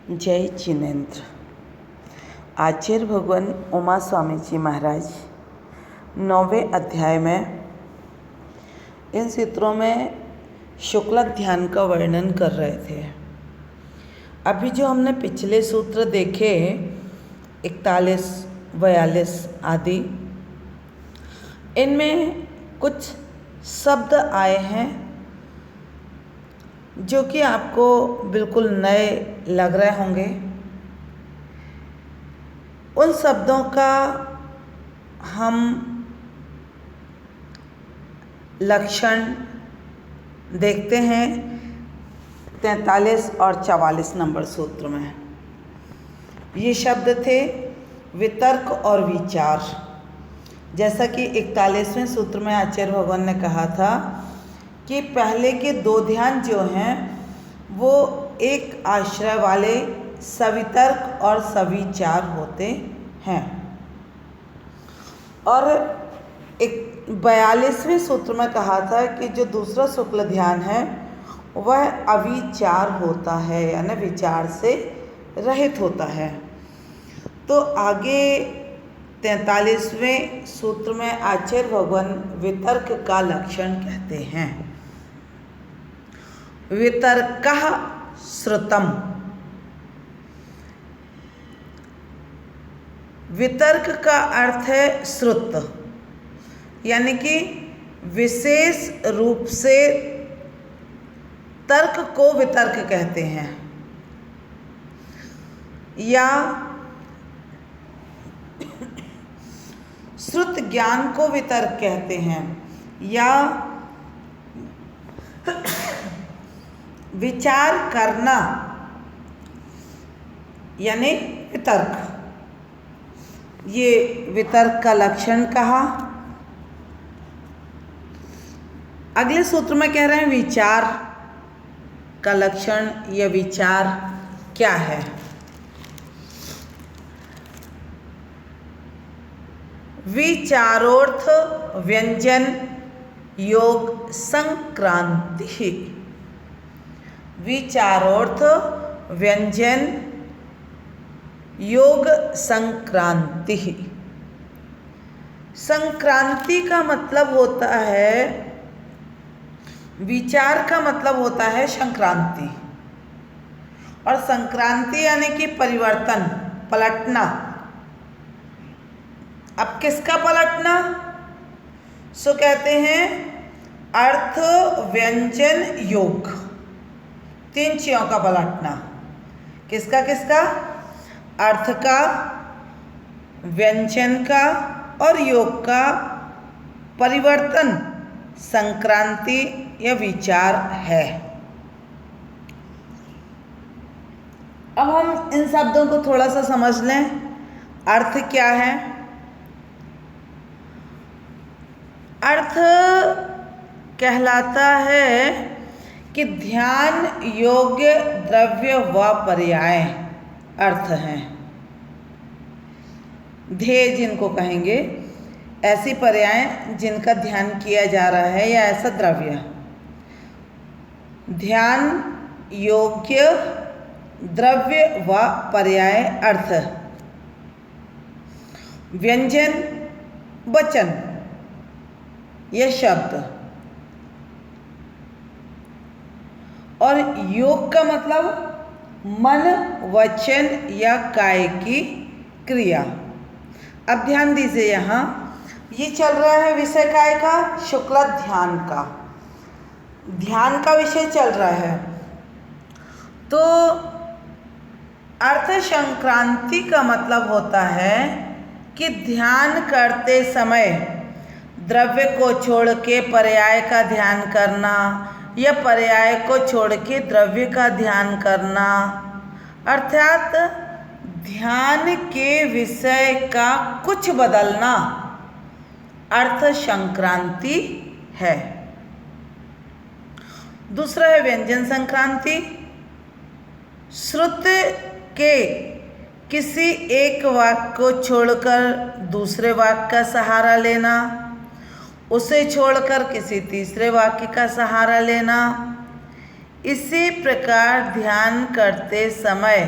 जय जिनेन्द्र। आचार्य भगवान उमा स्वामी जी महाराज 9वें अध्याय में इन सूत्रों में शुक्ल ध्यान का वर्णन कर रहे थे। अभी जो हमने पिछले सूत्र देखे 41, 42 आदि, इनमें कुछ शब्द आए हैं जो कि आपको बिल्कुल नए लग रहे होंगे। उन शब्दों का हम लक्षण देखते हैं 43 और 44 नंबर सूत्र में। ये शब्द थे वितर्क और विचार। जैसा कि 41वें सूत्र में आचार्य भगवान ने कहा था कि पहले के 2 ध्यान जो हैं वो एक आश्रय वाले सवितर्क और सविचार होते हैं, और 42वें सूत्र में कहा था कि जो दूसरा शुक्ल ध्यान है वह अविचार होता है, यानी विचार से रहित होता है। तो आगे 43वें सूत्र में आचार्य भगवान वितर्क का लक्षण कहते हैं। वितर्कः श्रुतम्। वितर्क का अर्थ है श्रुत, यानी कि विशेष रूप से तर्क को वितर्क कहते हैं, या श्रुत ज्ञान को वितर्क कहते हैं, या विचार करना यानी वितर्क। ये वितर्क का लक्षण कहा। अगले सूत्र में कह रहे हैं विचार का लक्षण या विचार क्या है। विचारोर्थ व्यंजन योग संक्रांति। विचारोर्थ व्यंजन योग संक्रांति। संक्रांति का मतलब होता है, विचार का मतलब होता है संक्रांति, और संक्रांति यानी कि परिवर्तन, पलटना। अब किसका पलटना? सो कहते हैं अर्थ व्यंजन योग, 3 चीज़ों का पलटना। किसका किसका? अर्थ का, व्यंजन का और योग का परिवर्तन संक्रांति या विचार है। अब हम इन शब्दों को थोड़ा सा समझ लें। अर्थ क्या है? अर्थ कहलाता है कि ध्यान योग्य द्रव्य व पर्याय अर्थ हैं। ध्येय जिनको कहेंगे, ऐसी पर्याय जिनका ध्यान किया जा रहा है, या ऐसा द्रव्य। ध्यान योग्य द्रव्य व पर्याय अर्थ। व्यंजन वचन यह शब्द, और योग का मतलब मन वचन या काय की क्रिया। अब ध्यान दीजिए, यहाँ ये चल रहा है विषय काय का? शुक्ल ध्यान का। ध्यान का विषय चल रहा है। तो अर्थ संक्रांति का मतलब होता है कि ध्यान करते समय द्रव्य को छोड़ के पर्याय का ध्यान करना, या पर्याय को छोड़ के द्रव्य का ध्यान करना, अर्थात ध्यान के विषय का कुछ बदलना अर्थ संक्रांति है। दूसरा है व्यंजन संक्रांति। श्रुत के किसी एक वाक्य को छोड़कर दूसरे वाक्य का सहारा लेना, उसे छोड़कर किसी तीसरे वाक्य का सहारा लेना। इसी प्रकार ध्यान करते समय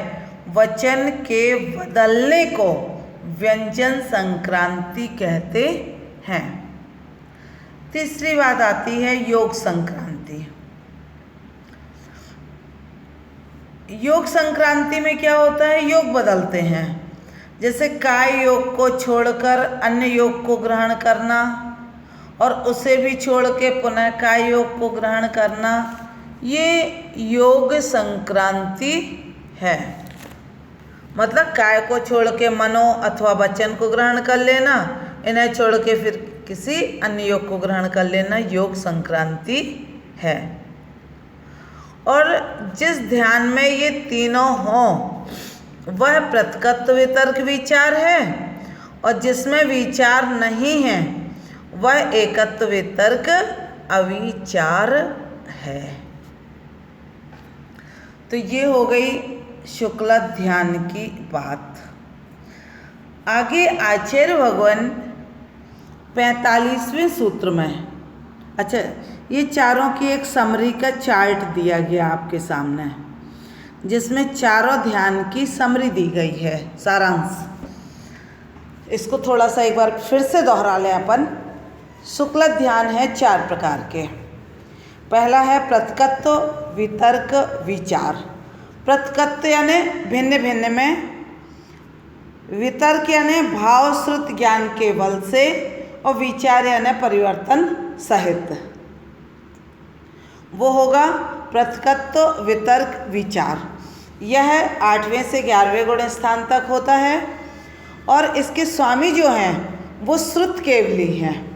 वचन के बदलने को व्यंजन संक्रांति कहते हैं। तीसरी बात आती है योग संक्रांति। योग संक्रांति में क्या होता है, योग बदलते हैं। जैसे काय योग को छोड़कर अन्य योग को ग्रहण करना और उसे भी छोड़ के पुनः काय योग को ग्रहण करना, ये योग संक्रांति है। मतलब काय को छोड़ के मनो अथवा वचन को ग्रहण कर लेना, इन्हें छोड़ के फिर किसी अन्य योग को ग्रहण कर लेना, योग संक्रांति है। और जिस ध्यान में ये तीनों हों वह प्रत्यक्ष वितर्क विचार है, और जिसमें विचार नहीं है वह एकत्व वितर्क अविचार है। तो ये हो गई शुक्ल ध्यान की बात। आगे आचार्य भगवान 45वें सूत्र में, अच्छा ये चारों की एक समरी का चार्ट दिया गया आपके सामने, जिसमें चारों ध्यान की समरी दी गई है, सारांश। इसको थोड़ा सा एक बार फिर से दोहरा लें अपन। शुक्ल ध्यान है 4 प्रकार के। पहला है प्रत्यक्ष वितर्क विचार। प्रत्यक्ष यानी भिन्न भिन्न में, वितर्क यानी भाव श्रुत ज्ञान के बल से, और विचार यानी परिवर्तन सहित। वो होगा प्रत्यक्ष वितर्क विचार। यह 8वें से 11वें गुण स्थान तक होता है, और इसके स्वामी जो हैं वो श्रुत केवली हैं,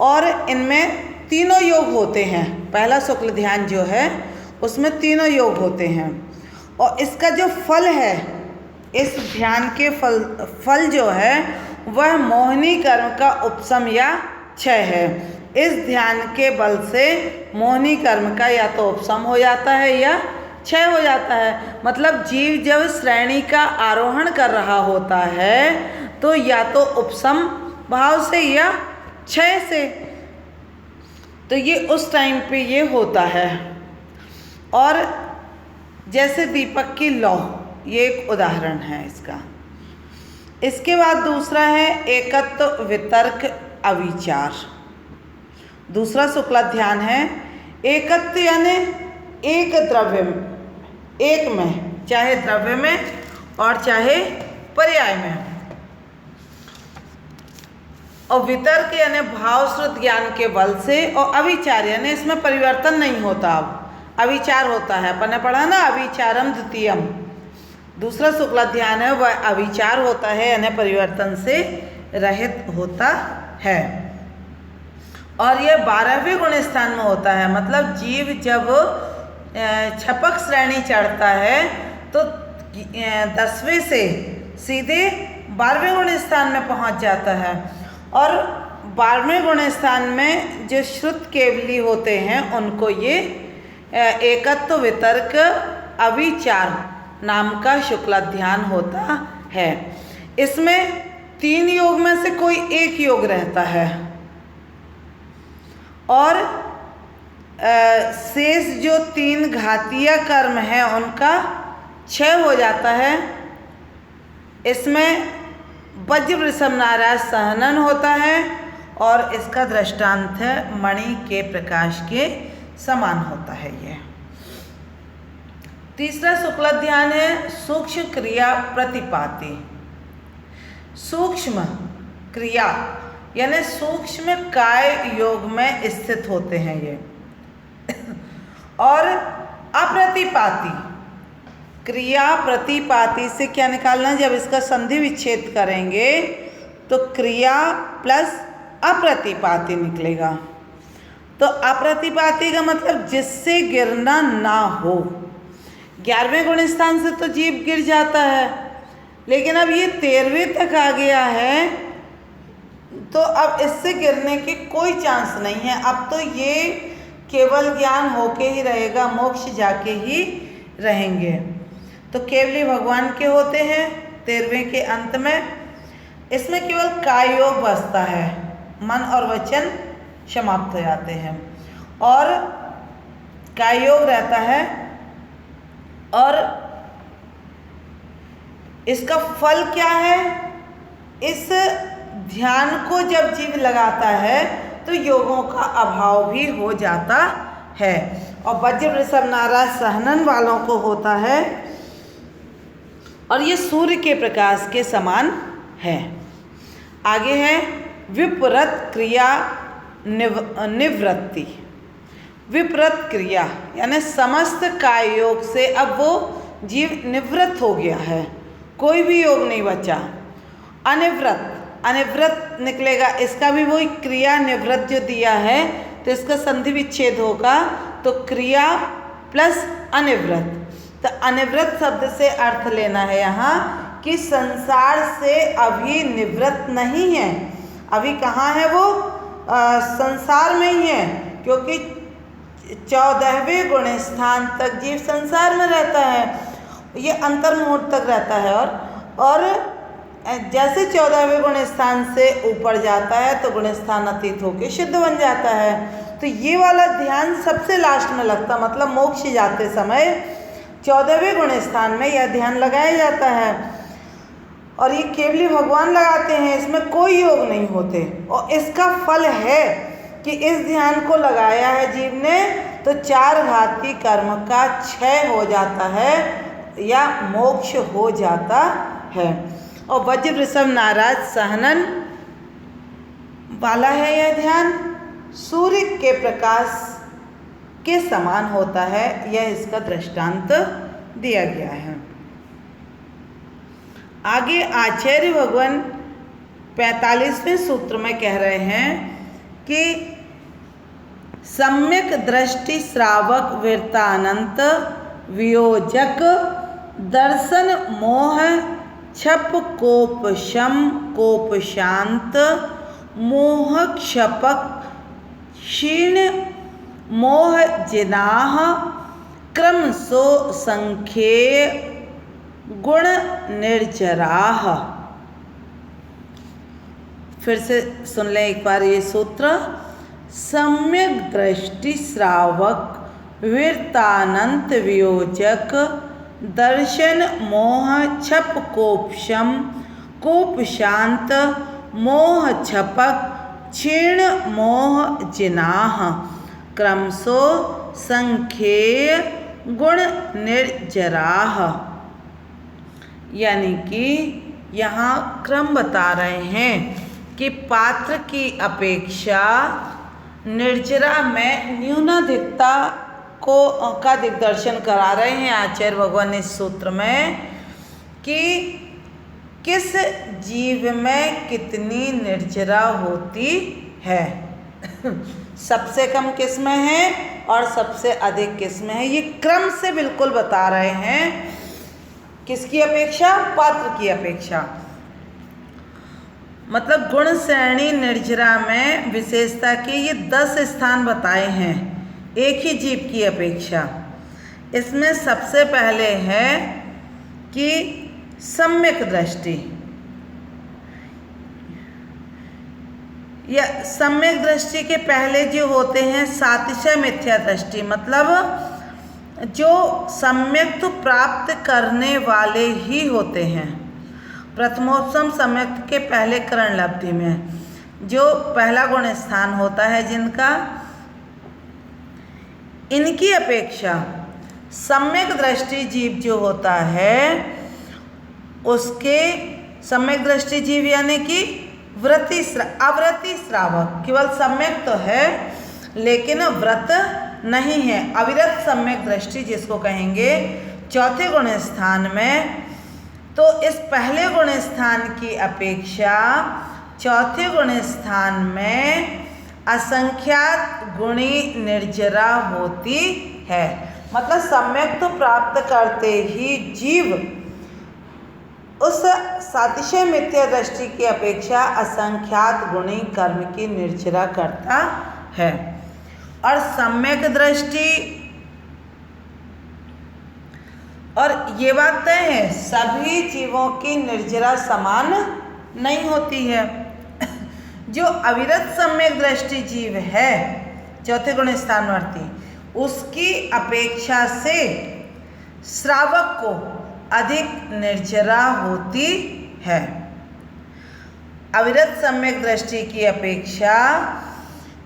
और इनमें तीनों योग होते हैं। पहला शुक्ल ध्यान जो है उसमें तीनों योग होते हैं, और इसका जो फल है, इस ध्यान के फल जो है वह मोहिनी कर्म का उपशम या क्षय है। इस ध्यान के बल से मोहिनी कर्म का या तो उपशम हो जाता है या क्षय हो जाता है। मतलब जीव जब श्रेणी का आरोहण कर रहा होता है तो या तो उपशम भाव से या क्षय से, तो ये उस टाइम पे ये होता है। और जैसे दीपक की लौ, ये एक उदाहरण है इसका। इसके बाद दूसरा है एकत्व वितर्क अविचार। दूसरा शुक्ल ध्यान है एकत्व यानी एक द्रव्य में, एक में, चाहे द्रव्य में और चाहे पर्याय में, और वितर्क यानी भाव श्रुत ज्ञान के बल से, और अविचार यानी इसमें परिवर्तन नहीं होता, अब अविचार होता है। अपन ने पढ़ा ना अविचारम द्वितीयम। दूसरा शुक्ल ध्यान है वह अविचार होता है यानी परिवर्तन से रहित होता है, और यह 12वें गुण स्थान में होता है। मतलब जीव जब छपक श्रेणी चढ़ता है तो 10वें से सीधे 12वें गुण स्थान में पहुंच जाता है, और 12वें गुण स्थान में जो श्रुत केवली होते हैं उनको ये एकत्व वितर्क अविचार नाम का शुक्ल ध्यान होता है। इसमें 3 योग में से कोई एक योग रहता है, और शेष जो 3 घातीय कर्म हैं उनका क्षय हो जाता है। इसमें वज्र वृषभ नाराज सहनन होता है, और इसका दृष्टांत है मणि के प्रकाश के समान होता है ये। तीसरा शुक्ल ध्यान है सूक्ष्म क्रिया प्रतिपाती। सूक्ष्म क्रिया यानी सूक्ष्म काय योग में स्थित होते हैं ये, और अप्रतिपाती क्रिया प्रतिपाती से क्या निकालना, जब इसका संधि विच्छेद करेंगे तो क्रिया प्लस अप्रतिपाती निकलेगा। तो अप्रतिपाती का मतलब जिससे गिरना ना हो। 11वें गुण स्थान से तो जीव गिर जाता है, लेकिन अब ये 13वें तक आ गया है तो अब इससे गिरने के कोई चांस नहीं है। अब तो ये केवल ज्ञान होके ही रहेगा, मोक्ष जाके ही रहेंगे। तो केवली भगवान के होते हैं 13वें के अंत में। इसमें केवल काय योग बचता है, मन और वचन समाप्त हो जाते हैं, और काय योग रहता है, और इसका फल क्या है? इस ध्यान को जब जीव लगाता है तो योगों का अभाव भी हो जाता है। और वज्र वृषभ नाराज सहनन वालों को होता है और ये सूर्य के प्रकाश के समान है। आगे है विपरीत क्रिया निवृत्ति। विपरीत क्रिया यानी समस्त काय योग से अब वो जीव निवृत्त हो गया है, कोई भी योग नहीं बचा। अनिवृत्त, अनिवृत्त निकलेगा, इसका भी वही क्रिया निवृत्त जो दिया है तो इसका संधि विच्छेद होगा, तो क्रिया प्लस अनिवृत्त। तो अनिवृत्त शब्द से अर्थ लेना है यहाँ कि संसार से अभी निवृत्त नहीं है, अभी कहाँ है वो? संसार में ही है, क्योंकि 14वें गुण स्थान तक जीव संसार में रहता है, ये अंतर्मुहूर्त तक रहता है। और जैसे 14वें गुण स्थान से ऊपर जाता है तो गुण स्थान अतीत होकर शुद्ध बन जाता है। तो ये वाला ध्यान सबसे लास्ट में लगता, मतलब मोक्ष जाते समय 14वें गुण स्थान में यह ध्यान लगाया जाता है। और ये केवल भगवान लगाते हैं, इसमें कोई योग नहीं होते। और इसका फल है कि इस ध्यान को लगाया है जीव ने तो 4 घाती कर्म का क्षय हो जाता है या मोक्ष हो जाता है। और वज्र वृषभ नाराज सहनन वाला है यह ध्यान, सूर्य के प्रकाश के समान होता है, यह इसका दृष्टांत दिया गया है। आगे आचार्य भगवान 45वें सूत्र में कह रहे हैं कि सम्यक दृष्टि श्रावक वृत्तानंत वियोजक दर्शन मोह क्षप कोप शम कोप शांत मोह क्षपक क्षीण मोह जिनाह क्रम सो संख्येय गुण निर्जराह। फिर से सुन लें एक बार ये सूत्र। सम्यक दृष्टि श्रावक वीरतानंत वियोजक दर्शन मोह छप कोपशम कोप शांत मोह छपक क्षीण मोह जिनाह क्रमशो संख्येय गुण निर्जराह। यानी कि यहाँ क्रम बता रहे हैं कि पात्र की अपेक्षा निर्जरा में न्यूनाधिकता का दिग्दर्शन करा रहे हैं आचार्य भगवान इस सूत्र में कि किस जीव में कितनी निर्जरा होती है। सबसे कम किस में है और सबसे अधिक किस में है, ये क्रम से बिल्कुल बता रहे हैं। किसकी अपेक्षा? पात्र की अपेक्षा। मतलब गुण श्रेणी निर्जरा में विशेषता के ये 10 स्थान बताए हैं एक ही जीव की अपेक्षा। इसमें सबसे पहले है कि सम्यक दृष्टि, या सम्यक दृष्टि के पहले जो होते हैं सातिशय मिथ्या दृष्टि, मतलब जो सम्यक तो प्राप्त करने वाले ही होते हैं। प्रथमोपम सम्यक के पहले करण लब्धि में जो पहला गुण स्थान होता है जिनका, इनकी अपेक्षा सम्यक दृष्टि जीव जो होता है उसके सम्यक दृष्टि जीव यानी कि अवृत्ति श्रावक, केवल सम्यक तो है लेकिन व्रत नहीं है। अविरत सम्यक दृष्टि जिसको कहेंगे चौथे गुण स्थान में, तो इस पहले गुण स्थान की अपेक्षा चौथे गुण स्थान में असंख्यात गुणी निर्जरा होती है। मतलब सम्यक तो प्राप्त करते ही जीव उस सातिशय मिथ्या दृष्टि की अपेक्षा असंख्यात गुणी कर्म की निर्जरा करता है। और सम्यक दृष्टि, और ये बात तय है सभी जीवों की निर्जरा समान नहीं होती है। जो अविरत सम्यक दृष्टि जीव है चौथे गुण स्थानवर्ती, उसकी अपेक्षा से श्रावक को अधिक निर्जरा होती है। अविरत सम्यक दृष्टि की अपेक्षा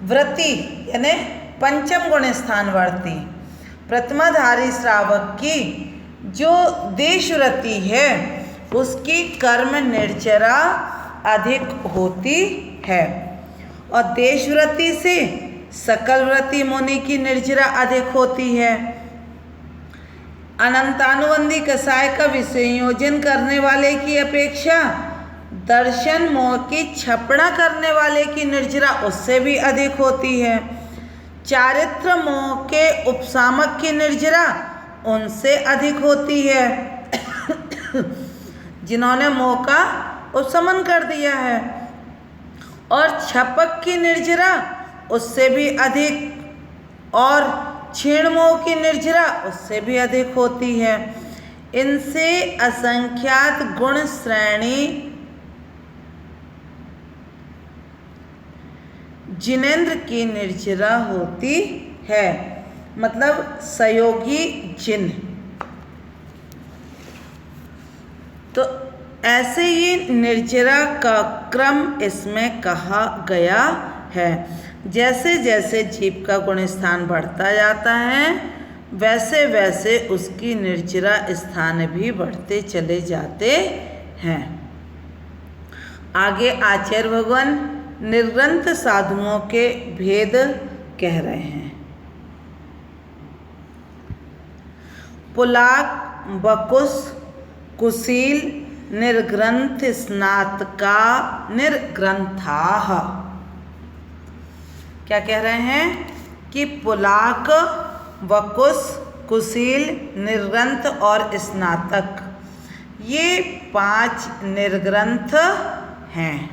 वृत्ति यानी पंचम गुण स्थानवर्ती प्रथमाधारी श्रावक की जो देशवृत्ति है उसकी कर्म निर्जरा अधिक होती है और देशवृत्ति से सकल वृत्ति मुनि की निर्जरा अधिक होती है। अनंतानुबंधी कसाय का विसंयोजन करने वाले की अपेक्षा दर्शन मोह की छपड़ा करने वाले की निर्जरा उससे भी अधिक होती है। चारित्र मोह के उपसामक की निर्जरा उनसे अधिक होती है जिन्होंने मोह का उपशमन कर दिया है, और छपक की निर्जरा उससे भी अधिक और क्षीण मोह की निर्जरा उससे भी अधिक होती है। इनसे असंख्यात गुण श्रेणी जिनेंद्र की निर्जरा होती है, मतलब सहयोगी जिन। तो ऐसे ये निर्जरा का क्रम इसमें कहा गया है। जैसे जैसे जीव का गुण स्थान बढ़ता जाता है वैसे वैसे उसकी निर्जरा स्थान भी बढ़ते चले जाते हैं। आगे आचार्य भगवान निर्ग्रंथ साधुओं के भेद कह रहे हैं। पुलाक, बकुस, कुशील, निर्ग्रंथ स्नातका निर्ग्रंथाः। क्या कह रहे हैं कि पुलाक, बकुस, कुशील, निर्ग्रंथ और स्नातक ये 5 निर्ग्रंथ हैं।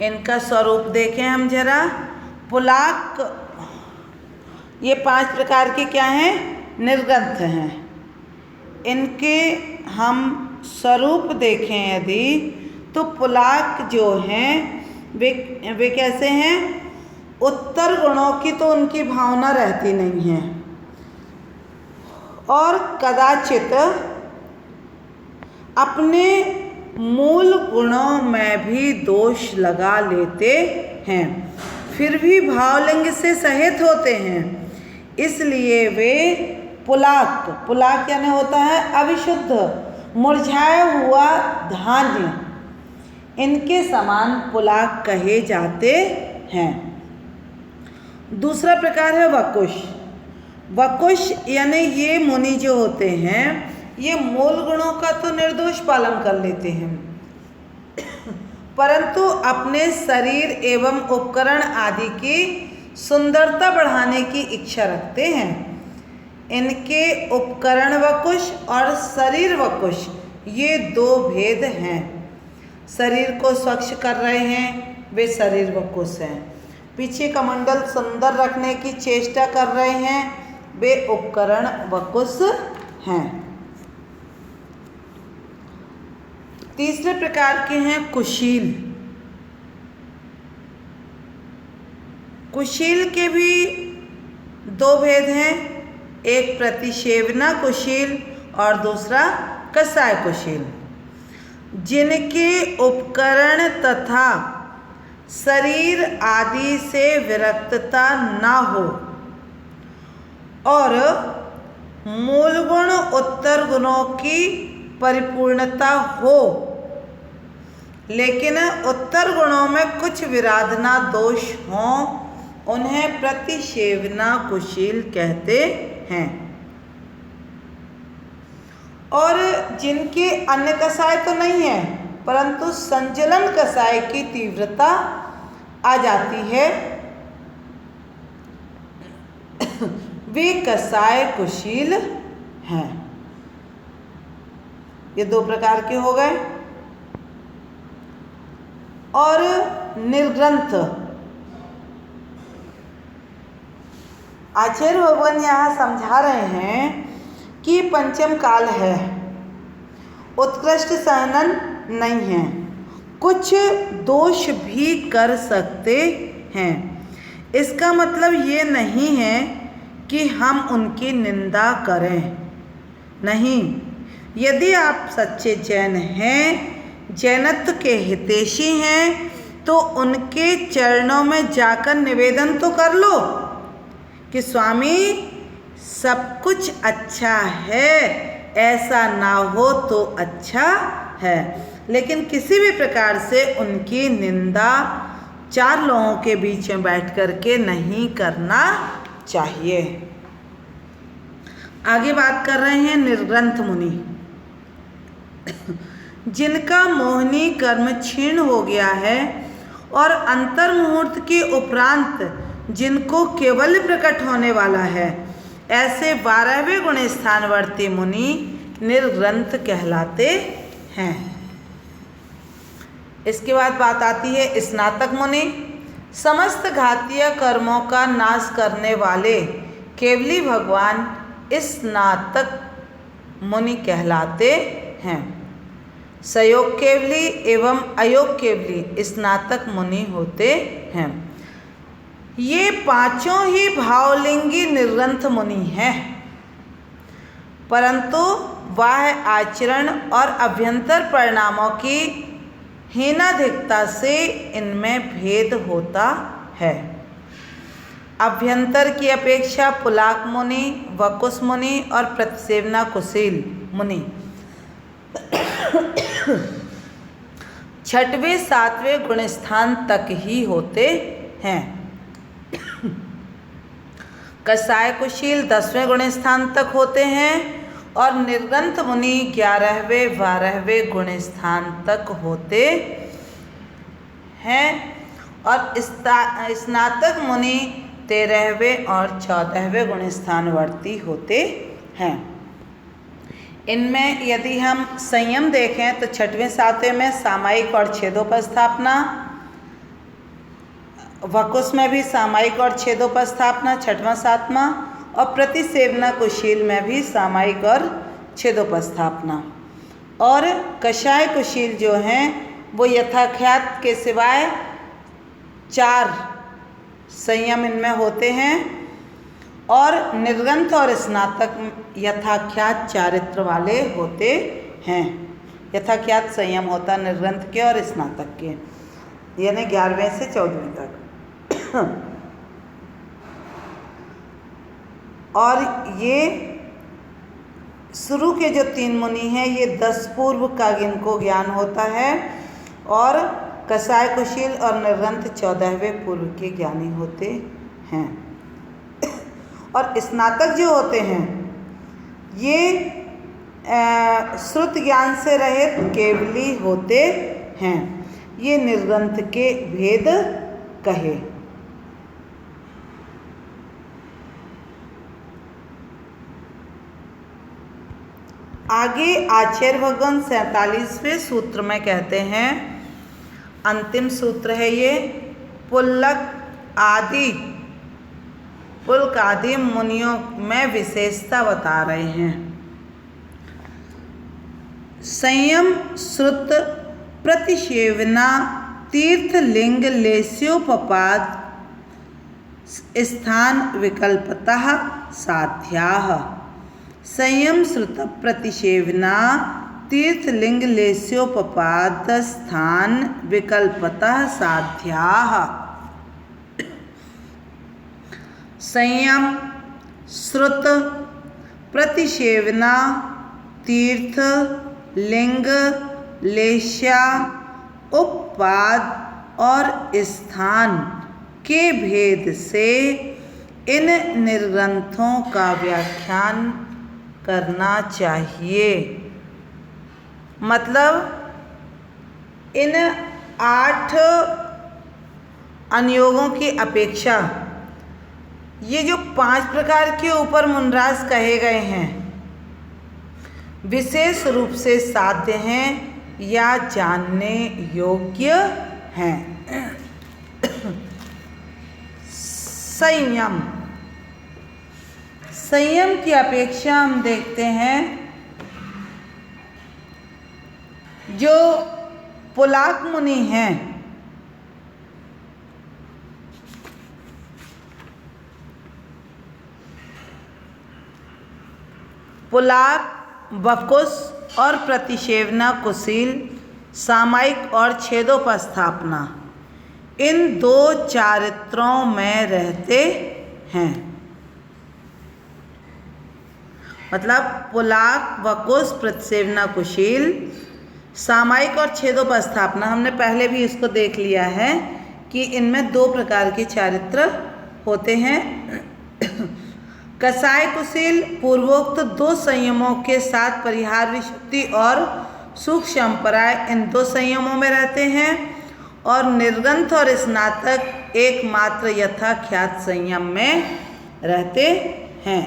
इनका स्वरूप देखें हम जरा। पुलाक ये 5 प्रकार के क्या हैं? निर्ग्रंथ हैं। इनके हम स्वरूप देखें यदि तो पुलाक जो हैं वे कैसे हैं? उत्तर गुणों की तो उनकी भावना रहती नहीं है और कदाचित अपने मूल गुणों में भी दोष लगा लेते हैं, फिर भी भावलिंग से सहित होते हैं, इसलिए वे पुलाक, पुलाक यानी होता है अविशुद्ध मुरझाया हुआ धान्य, इनके समान पुलाक कहे जाते हैं। दूसरा प्रकार है वकुश। वकुश यानी ये मुनि जो होते हैं ये मूल गुणों का तो निर्दोष पालन कर लेते हैं परंतु अपने शरीर एवं उपकरण आदि की सुंदरता बढ़ाने की इच्छा रखते हैं। इनके उपकरण वकुश और शरीर वकुश ये 2 भेद हैं। शरीर को स्वच्छ कर रहे हैं वे शरीर वकुश हैं, पीछे का मंडल सुंदर रखने की चेष्टा कर रहे हैं वे उपकरण वकुश हैं। तीसरे प्रकार के हैं कुशील। कुशील के भी 2 भेद हैं, एक प्रतिसेवना कुशील और दूसरा कसाय कुशील। जिनके उपकरण तथा शरीर आदि से विरक्तता न हो और मूल गुण उत्तर गुणों की परिपूर्णता हो, लेकिन उत्तर गुणों में कुछ विराधना दोष हों, उन्हें प्रतिसेवना कुशील कहते हैं। और जिनके अन्य कसाय तो नहीं है परंतु संजलन कसाय की तीव्रता आ जाती है वे कसाय कुशील हैं। ये 2 प्रकार के हो गए। और निर्ग्रंथ, आचार्य भगवान यहाँ समझा रहे हैं कि पंचम काल है, उत्कृष्ट सहनन नहीं है, कुछ दोष भी कर सकते हैं। इसका मतलब ये नहीं है कि हम उनकी निंदा करें, नहीं, यदि आप सच्चे जैन हैं, जैनत्व के हितैषी हैं, तो उनके चरणों में जाकर निवेदन तो कर लो कि स्वामी सब कुछ अच्छा है, ऐसा ना हो तो अच्छा है, लेकिन किसी भी प्रकार से उनकी निंदा 4 लोगों के बीच में बैठ कर के नहीं करना चाहिए। आगे बात कर रहे हैं निर्ग्रंथ मुनि, जिनका मोहिनी कर्म क्षीण हो गया है और अंतर मुहूर्त के उपरांत जिनको केवल प्रकट होने वाला है, ऐसे 12वें गुण स्थानवर्ती मुनि निर्ग्रंथ कहलाते हैं। इसके बाद बात आती है स्नातक मुनि। समस्त घातीय कर्मों का नाश करने वाले केवली भगवान स्नातक मुनि कहलाते हैं। सयोग केवली एवं अयोग केवली स्नातक मुनि होते हैं। ये पांचों ही भावलिंगी निर्ग्रंथ मुनि हैं, परंतु बाह्य आचरण और अभ्यंतर परिणामों की हीनाधिकता से इनमें भेद होता है। अभ्यंतर की अपेक्षा पुलाक मुनि, वकुश मुनि और प्रतिसेवना कुशील मुनि 6वें 7वें गुणस्थान तक ही होते हैं। कसाय कुशील 10वें गुणस्थान तक होते हैं और निर्ग्रंथ मुनि 11वें 12वें गुणस्थान तक होते हैं और स्नातक मुनि 13वें और 14वें गुणस्थानवर्ती होते हैं। इनमें यदि हम संयम देखें तो 6वें 7वें में सामायिक और छेदोपस्थापना, वकुश में भी सामायिक और छेदोपस्थापना 6वां 7वां, और प्रतिसेवना कुशील में भी सामायिक और छेदोपस्थापना, और कषाय कुशील जो हैं वो यथाख्यात के सिवाय 4 संयम इनमें होते हैं, और निर्ग्रंथ और स्नातक यथाख्यात चारित्र वाले होते हैं। यथाख्यात संयम होता निर्ग्रंथ के और स्नातक के, यानी 11वें से 14वें तक। और ये शुरू के जो 3 मुनि हैं ये 10 पूर्व का इनको ज्ञान होता है, और कसाय कुशील और निर्ग्रंथ 14वें पूर्व के ज्ञानी होते हैं। और स्नातक जो होते हैं ये श्रुत ज्ञान से रहित केवली होते हैं। ये निर्ग्रंथ के भेद कहे। आगे आचार्य भगवान 47वें सूत्र में कहते हैं, अंतिम सूत्र है ये, पुलक आदि मुनियों में विशेषता बता रहे हैं। संयम, श्रुत, प्रतिसेवना, तीर्थ, लिंग, लेस्योपपाद, स्थान विकल्पतः साध्याः। संयम, श्रुत, प्रतिसेवना, तीर्थ, लिंग, लेस्योपपाद, स्थान विकल्पतः साध्याः। संयम, श्रुत, प्रतिसेवना, तीर्थ, लिंग, लेस्या, उपपाद और स्थान के भेद से इन निर्ग्रंथों का व्याख्यान करना चाहिए। मतलब इन 8 अनुयोगों की अपेक्षा ये जो 5 प्रकार के ऊपर मुनराज कहे गए हैं विशेष रूप से साध्य हैं या जानने योग्य हैं। संयम, संयम की अपेक्षा हम देखते हैं जो पुलाक मुनि हैं, पुलाक, वकुश और प्रतिसेवना कुशील, सामायिक और छेदोपस्थापना, इन दो चारित्रों में रहते हैं। मतलब पुलाक, वकुश, प्रतिसेवना कुशील, सामायिक और छेदोपस्थापना, हमने पहले भी इसको देख लिया है कि इनमें दो प्रकार के चारित्र होते हैं। कसाय कुशील पूर्वोक्त दो संयमों के साथ परिहार, विशुद्धि और सूक्ष्म संपराय, इन दो संयमों में रहते हैं। और निर्ग्रंथ और स्नातक एकमात्र यथाख्यात संयम में रहते हैं।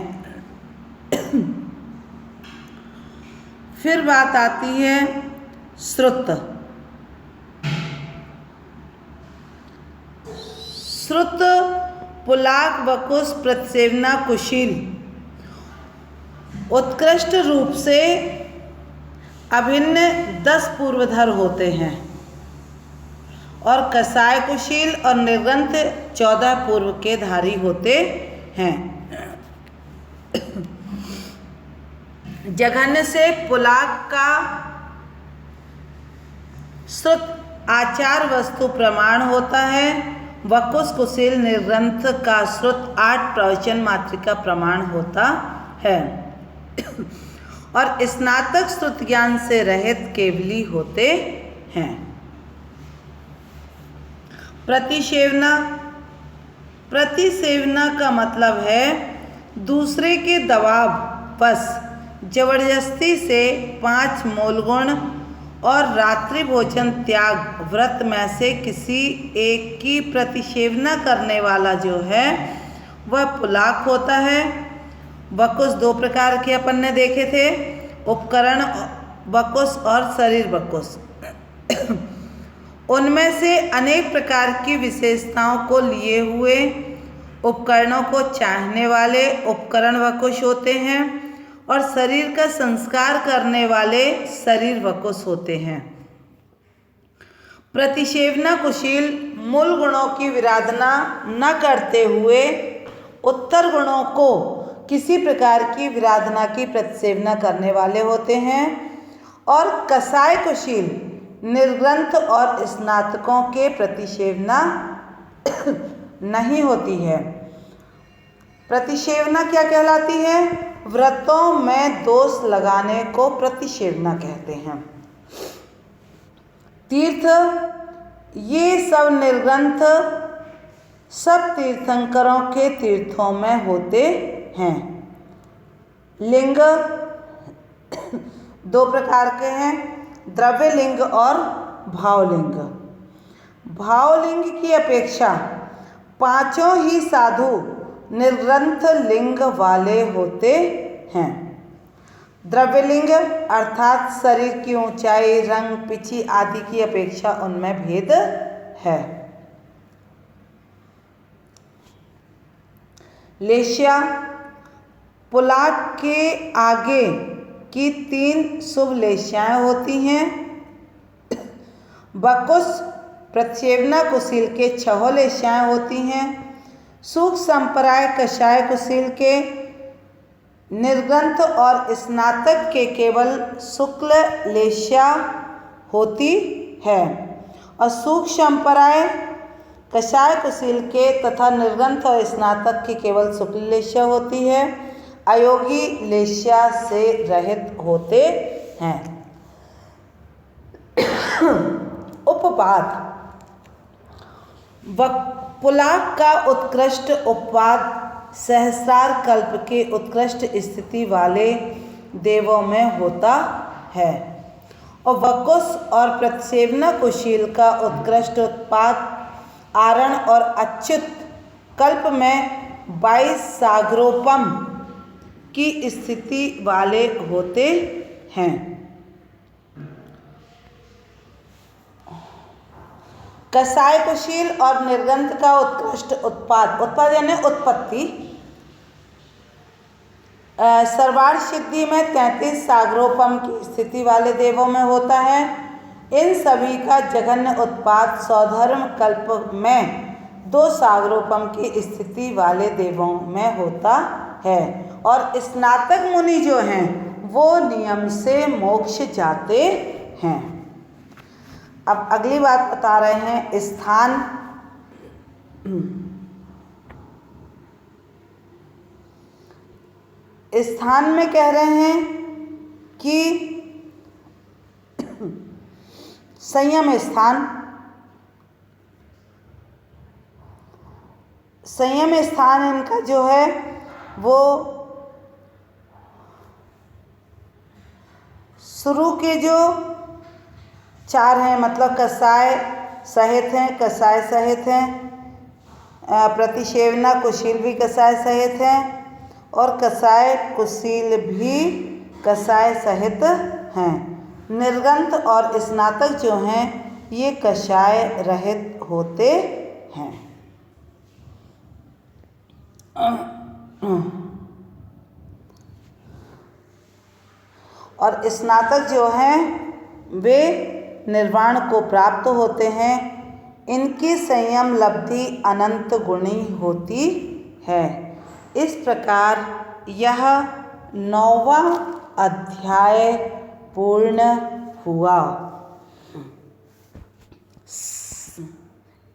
फिर बात आती है श्रुत। श्रुत पुलाक, वकुश, प्रतिसेवना कुशील उत्कृष्ट रूप से अभिन्न 10 पूर्वधर होते हैं और कसाय कुशील और निर्ग्रंथ 14 पूर्व के धारी होते हैं। जघन्य से पुलाक का श्रुत आचार वस्तु प्रमाण होता है। वकुश, कुशील, निर्ग्रंथ का श्रुत 8 प्रवचन मात्रिका प्रमाण होता है और स्नातक श्रुत ज्ञान से रहित केवली होते हैं। प्रतिसेवना। प्रतिसेवना का मतलब है दूसरे के दबाव बस जबरदस्ती से 5 मूल गुण और रात्रि भोजन त्याग व्रत में से किसी एक की प्रतिसेवना करने वाला जो है वह पुलाक होता है। वकुश 2 प्रकार के अपन ने देखे थे, उपकरण वकुश और शरीर वकुश। उनमें से अनेक प्रकार की विशेषताओं को लिए हुए उपकरणों को चाहने वाले उपकरण वकुश होते हैं और शरीर का संस्कार करने वाले शरीर वकुश होते हैं। प्रतिसेवना कुशील मूल गुणों की विराधना न करते हुए उत्तर गुणों को किसी प्रकार की विराधना की प्रतिसेवना करने वाले होते हैं। और कसाय कुशील निर्ग्रंथ और स्नातकों के प्रतिसेवना नहीं होती है। प्रतिसेवना क्या कहलाती है? व्रतों में दोष लगाने को प्रतिसेवना कहते हैं। तीर्थ, ये सब निर्ग्रंथ सब तीर्थंकरों के तीर्थों में होते हैं। लिंग 2 प्रकार के हैं, द्रव्य लिंग और भावलिंग। भावलिंग की अपेक्षा 5 ही साधु निर्ग्रंथ लिंग वाले होते हैं। द्रव्यलिंग अर्थात शरीर की ऊंचाई, रंग, पिची आदि की अपेक्षा उनमें भेद है। लेश्या, पुलाक के आगे की 3 शुभ लेश्याएं होती हैं। वकुश प्रतिसेवना कुशील के 6 लेश्याएं होती हैं। सूक्ष्म संपराय कषाय कुशील के, निर्ग्रंथ और स्नातक के केवल शुक्ल लेश्या होती है और सूक्ष्म संपराय कषाय कुशील के तथा निर्ग्रंथ और स्नातक की केवल शुक्ल लेश्या होती है। अयोगी लेश्या से रहित होते हैं। उपपाद। पुलाक का उत्कृष्ट उपवाद सहस्रार कल्प के उत्कृष्ट स्थिति वाले देवों में होता है और वकुश और प्रतिसेवना कुशील का उत्कृष्ट उत्पाद आरण और अच्युत कल्प में 22 सागरोपम की स्थिति वाले होते हैं। कसाय कुशील और निर्ग्रंथ का उत्कृष्ट उत्पाद यानी उत्पत्ति सर्वार्थ सिद्धि में 33 सागरोपम की स्थिति वाले देवों में होता है। इन सभी का जघन्य उत्पाद स्वधर्म कल्प में 2 सागरोपम की स्थिति वाले देवों में होता है। और स्नातक मुनि जो हैं वो नियम से मोक्ष जाते हैं। अब अगली बात बता रहे हैं, स्थान। स्थान में कह रहे हैं कि संयम स्थान, संयम स्थान इनका जो है वो शुरू के जो 4 हैं, मतलब कसाय सहित हैं, कसाय सहित हैं, प्रतिसेवना कुशील भी कसाय सहित हैं, और कसाय कुशील भी कसाय सहित हैं। निर्गंत और स्नातक जो हैं ये कषाय रहित होते हैं। और स्नातक जो हैं वे निर्वाण को प्राप्त होते हैं। इनकी संयम लब्धि अनंत गुणी होती है। इस प्रकार यह 9वां अध्याय पूर्ण हुआ।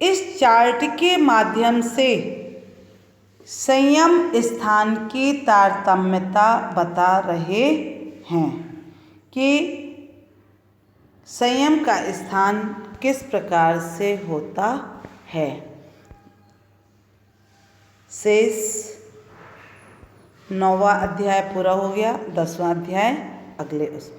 इस चार्ट के माध्यम से संयम स्थान की तारतम्यता बता रहे हैं कि संयम का स्थान किस प्रकार से होता है। शेष 9वां अध्याय पूरा हो गया, 10वां अध्याय अगले उस